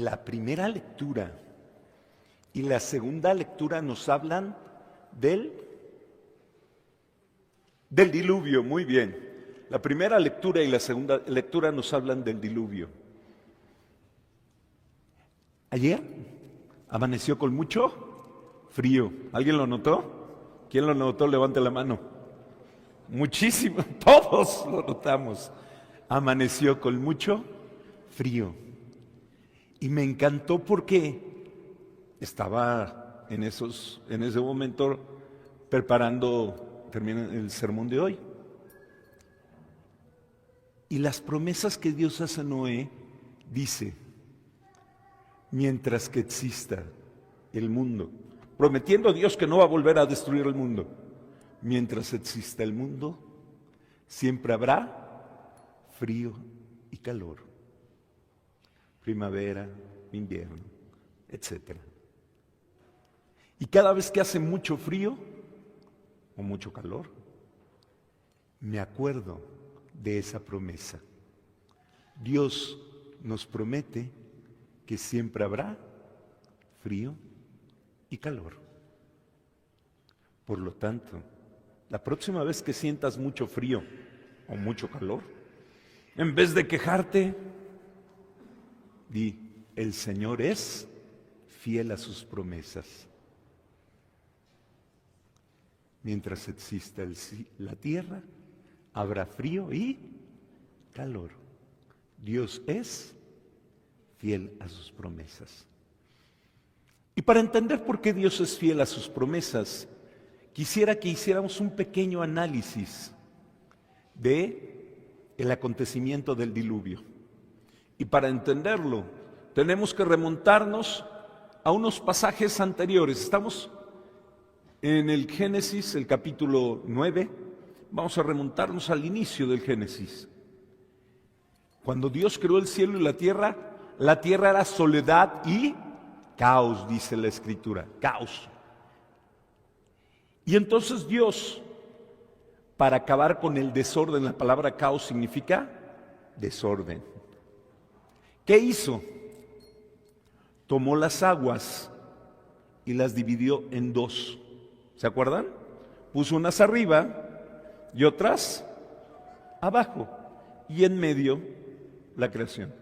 la primera lectura y la segunda lectura nos hablan del diluvio, muy bien. La primera lectura y la segunda lectura nos hablan del diluvio. Ayer amaneció con mucho frío. ¿Alguien lo notó? ¿Quién lo notó? Levante la mano. Muchísimo, todos lo notamos. Amaneció con mucho frío. Y me encantó porque estaba en ese momento preparando, termina el sermón de hoy. Y las promesas que Dios hace a Noé, dice, mientras que exista el mundo, prometiendo a Dios que no va a volver a destruir el mundo, mientras exista el mundo, siempre habrá frío y calor, primavera, invierno, etc. Y cada vez que hace mucho frío o mucho calor, me acuerdo de esa promesa. Dios nos promete que siempre habrá frío y calor. Por lo tanto, la próxima vez que sientas mucho frío o mucho calor, en vez de quejarte, di, el Señor es fiel a sus promesas. Mientras exista la tierra, habrá frío y calor. Dios es fiel a sus promesas. Y para entender por qué Dios es fiel a sus promesas, quisiera que hiciéramos un pequeño análisis del acontecimiento del diluvio. Y para entenderlo, tenemos que remontarnos a unos pasajes anteriores. Estamos en el Génesis, el capítulo 9. Vamos a remontarnos al inicio del Génesis. Cuando Dios creó el cielo y la tierra era soledad y caos, dice la Escritura, caos. Y entonces Dios, para acabar con el desorden, la palabra caos significa desorden. ¿Qué hizo? Tomó las aguas y las dividió en dos. ¿Se acuerdan? Puso unas arriba y otras abajo, y en medio la creación.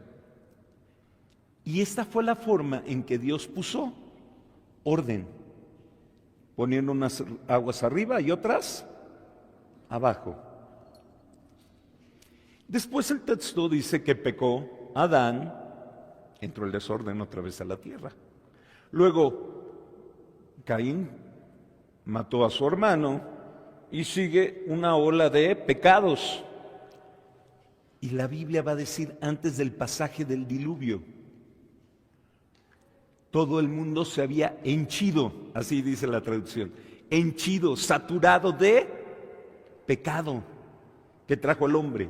Y esta fue la forma en que Dios puso orden, poniendo unas aguas arriba y otras abajo. Después el texto dice que pecó Adán, entró el desorden otra vez a la tierra. Luego Caín mató a su hermano y sigue una ola de pecados. Y la Biblia va a decir antes del pasaje del diluvio, todo el mundo se había henchido, así dice la traducción, henchido, saturado de pecado que trajo el hombre.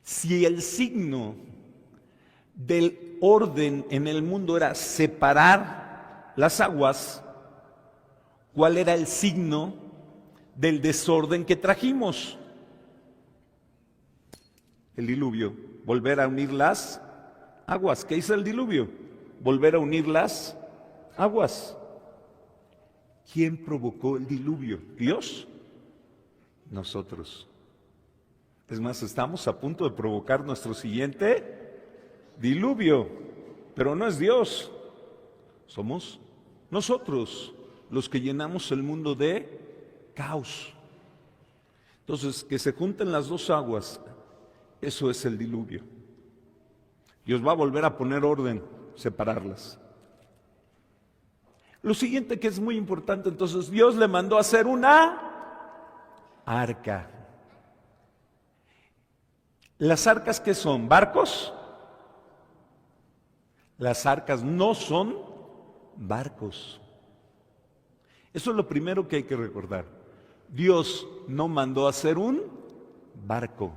Si el signo del orden en el mundo era separar las aguas, ¿cuál era el signo del desorden que trajimos? El diluvio, volver a unir las aguas. ¿Qué hizo el diluvio? Volver a unir las aguas. ¿Quién provocó el diluvio? ¿Dios? Nosotros. Es más, estamos a punto de provocar nuestro siguiente diluvio, pero no es Dios, somos nosotros los que llenamos el mundo de caos. Entonces, que se junten las dos aguas, eso es el diluvio. Dios va a volver a poner orden, separarlas. Lo siguiente que es muy importante, entonces, Dios le mandó a hacer una arca. ¿Las arcas qué son? ¿Barcos? Las arcas no son barcos. Eso es lo primero que hay que recordar. Dios no mandó a hacer un barco,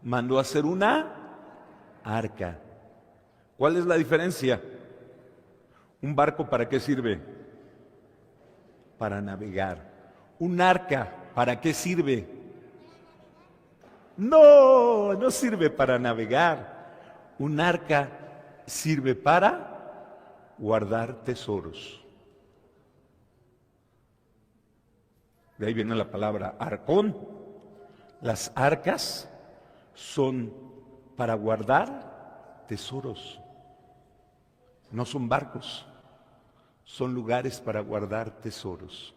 mandó a hacer una arca. ¿Cuál es la diferencia? ¿Un barco para qué sirve? Para navegar. ¿Un arca para qué sirve? No sirve para navegar. Un arca sirve para guardar tesoros. De ahí viene la palabra arcón. Las arcas son para guardar tesoros. No son barcos, son lugares para guardar tesoros.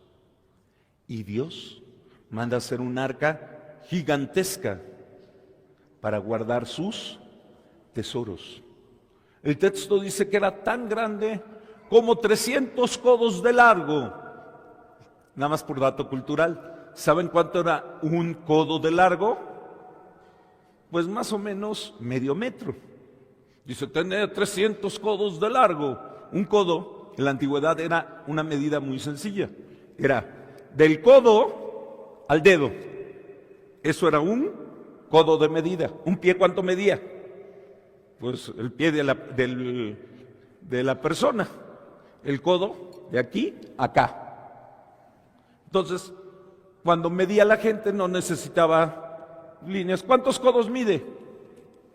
Y Dios manda hacer un arca gigantesca para guardar sus tesoros. El texto dice que era tan grande como 300 codos de largo. Nada más por dato cultural. ¿Saben cuánto era un codo de largo? Pues más o menos medio metro. Dice, tenía 300 codos de largo. Un codo en la antigüedad era una medida muy sencilla. Era del codo al dedo. Eso era un codo de medida. ¿Un pie cuánto medía? Pues el pie de la persona. El codo de aquí a acá. Entonces, cuando medía la gente no necesitaba líneas. ¿Cuántos codos mide?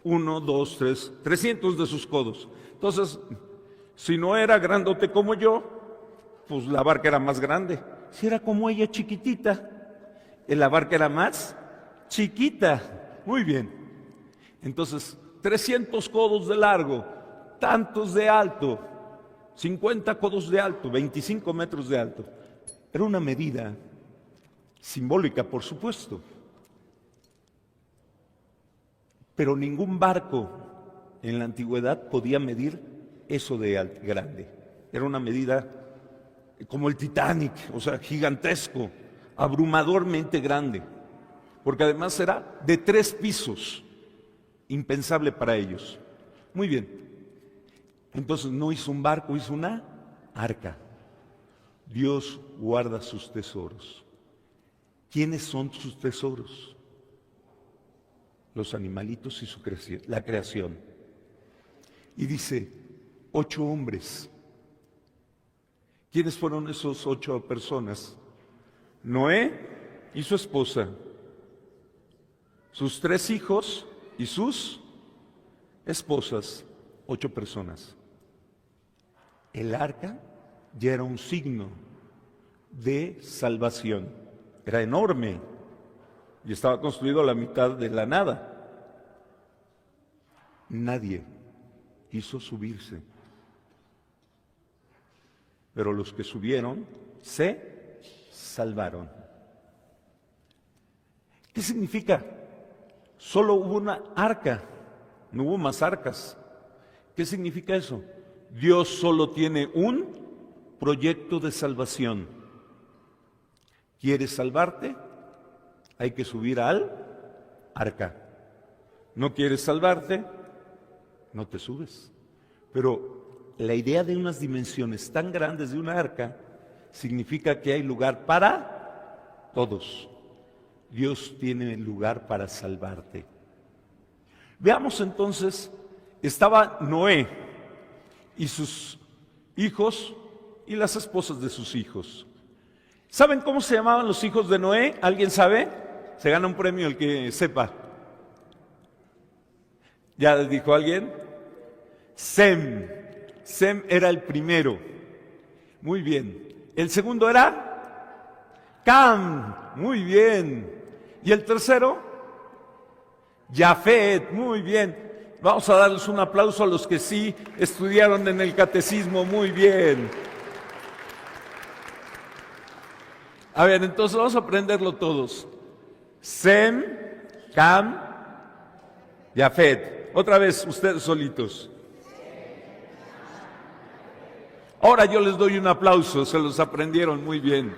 1, 2, 3, 300 de sus codos. Entonces, si no era grandote como yo, pues la barca era más grande. Si era como ella chiquitita, la barca era más chiquita. Muy bien. Entonces, 300 codos de largo, tantos de alto, 50 codos de alto, 25 metros de alto. Era una medida simbólica, por supuesto. Pero ningún barco en la antigüedad podía medir eso de grande. Era una medida como el Titanic, o sea, gigantesco, abrumadormente grande. Porque además era de 3 pisos, impensable para ellos. Muy bien. Entonces no hizo un barco, hizo una arca. Dios guarda sus tesoros. ¿Quiénes son sus tesoros? Los animalitos y la creación. Y dice, 8 hombres. ¿Quiénes fueron esos 8 personas? Noé y su esposa, sus 3 hijos y sus esposas, 8 personas. El arca ya era un signo de salvación. Era enorme y estaba construido a la mitad de la nada. Nadie quiso subirse, pero los que subieron se salvaron. ¿Qué significa? Solo hubo una arca, no hubo más arcas. ¿Qué significa eso? Dios solo tiene un proyecto de salvación. ¿Quieres salvarte? Hay que subir al arca. ¿No quieres salvarte? No te subes. Pero la idea de unas dimensiones tan grandes de una arca significa que hay lugar para todos. Dios tiene lugar para salvarte. Veamos entonces, estaba Noé y sus hijos y las esposas de sus hijos. ¿Saben cómo se llamaban los hijos de Noé? ¿Alguien sabe? Se gana un premio el que sepa. ¿Ya dijo alguien? Sem. Sem era el primero. Muy bien. El segundo era Cam. Muy bien. ¿Y el tercero? Jafet. Muy bien. Vamos a darles un aplauso a los que sí estudiaron en el catecismo. Muy bien. A ver, entonces vamos a aprenderlo todos. Sem, Cam, Jafet. Otra vez, ustedes solitos. Ahora yo les doy un aplauso, se los aprendieron muy bien.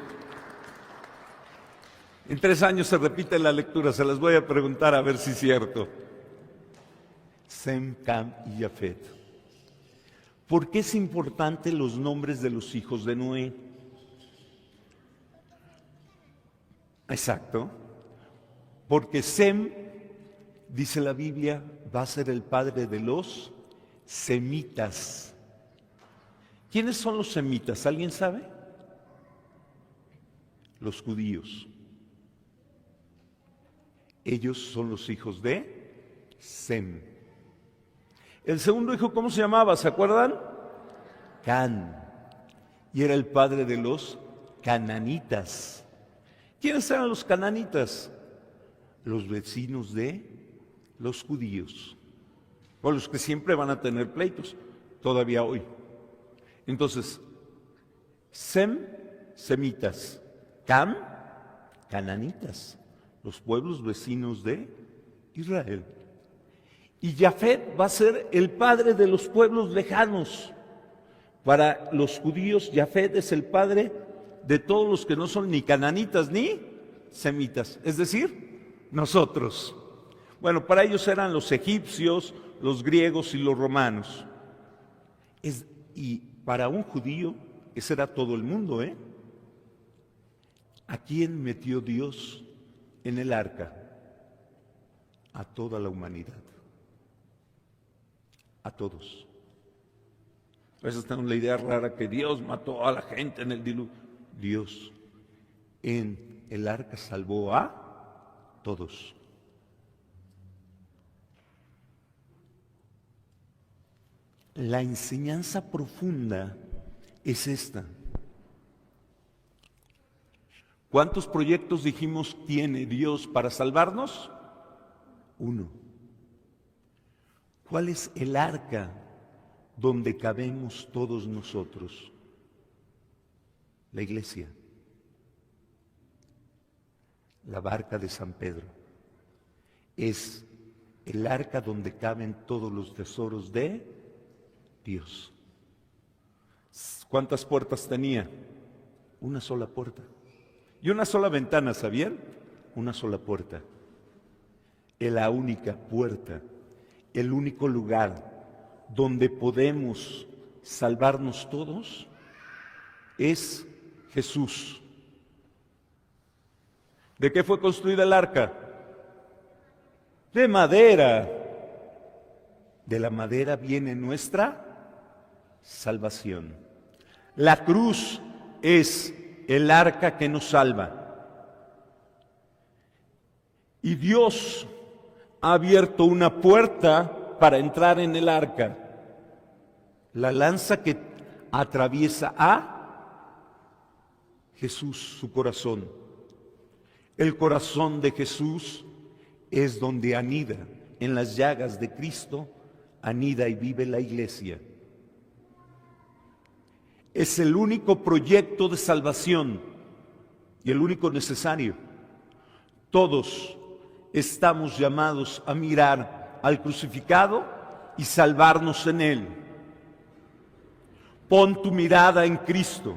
En 3 años se repite la lectura, se las voy a preguntar a ver si es cierto. Sem, Cam y Jafet. ¿Por qué es importante los nombres de los hijos de Noé? Exacto. Porque Sem, dice la Biblia, va a ser el padre de los semitas. ¿Quiénes son los semitas? ¿Alguien sabe? Los judíos. Ellos son los hijos de Sem. El segundo hijo, ¿cómo se llamaba? ¿Se acuerdan? Can. Y era el padre de los cananitas. ¿Quiénes eran los cananitas? Los vecinos de los judíos, con los que siempre van a tener pleitos, todavía hoy. Entonces, Sem, semitas, Cam, cananitas, los pueblos vecinos de Israel. Y Jafet va a ser el padre de los pueblos lejanos. Para los judíos, Jafet es el padre de todos los que no son ni cananitas ni semitas, es decir, nosotros. Bueno, para ellos eran los egipcios, los griegos y los romanos. Y para un judío, ese era todo el mundo, ¿eh? ¿A quién metió Dios en el arca? A toda la humanidad. A todos. A veces tenemos la idea rara que Dios mató a la gente en el diluvio. Dios en el arca salvó a todos. La enseñanza profunda es esta. ¿Cuántos proyectos dijimos tiene Dios para salvarnos? Uno. ¿Cuál es el arca donde cabemos todos nosotros? La iglesia. La barca de San Pedro. Es el arca donde caben todos los tesoros de Dios. ¿Cuántas puertas tenía? Una sola puerta. Y una sola ventana, ¿sabían? Una sola puerta. Es la única puerta, el único lugar donde podemos salvarnos todos es Jesús. ¿De qué fue construida el arca? De madera. De la madera viene nuestra salvación. La cruz es el arca que nos salva. Y Dios ha abierto una puerta para entrar en el arca. La lanza que atraviesa a Jesús, su corazón. El corazón de Jesús es donde anida, en las llagas de Cristo, anida y vive la iglesia. Es el único proyecto de salvación y el único necesario. Todos estamos llamados a mirar al crucificado y salvarnos en Él. Pon tu mirada en Cristo.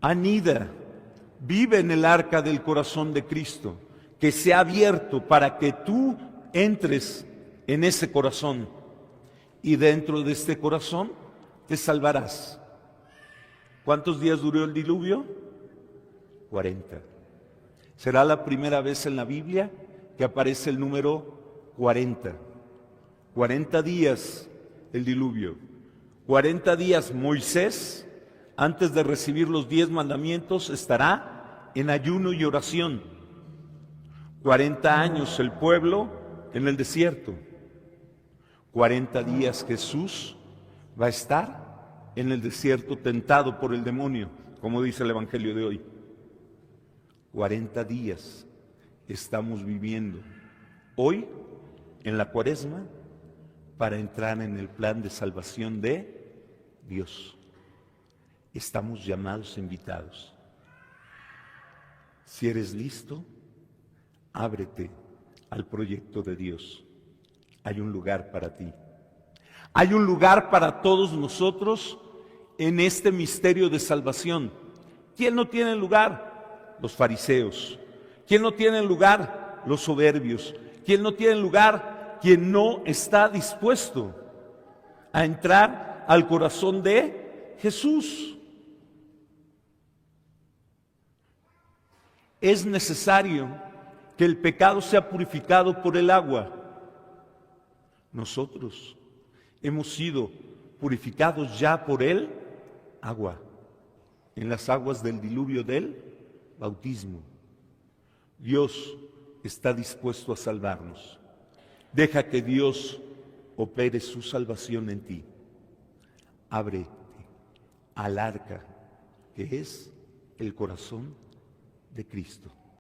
Anida, vive en el arca del corazón de Cristo, que se ha abierto para que tú entres en ese corazón. Y dentro de este corazón te salvarás. ¿Cuántos días duró el diluvio? 40. Será la primera vez en la Biblia que aparece el número 40. 40 días el diluvio. 40 días Moisés, antes de recibir los 10 mandamientos, estará en ayuno y oración. 40 años el pueblo en el desierto. 40 días Jesús va a estar en el desierto tentado por el demonio, como dice el Evangelio de hoy. 40 días estamos viviendo hoy en la Cuaresma para entrar en el plan de salvación de Dios. Estamos llamados e invitados. Si eres listo, ábrete al proyecto de Dios. Hay un lugar para ti. Hay un lugar para todos nosotros en este misterio de salvación. ¿Quién no tiene lugar? Los fariseos. ¿Quién no tiene lugar? Los soberbios. ¿Quién no tiene lugar? Quien no está dispuesto a entrar al corazón de Jesús. Es necesario que el pecado sea purificado por el agua. Nosotros hemos sido purificados ya por el agua, en las aguas del diluvio del bautismo. Dios está dispuesto a salvarnos. Deja que Dios opere su salvación en ti. Ábrete al arca que es el corazón de Cristo.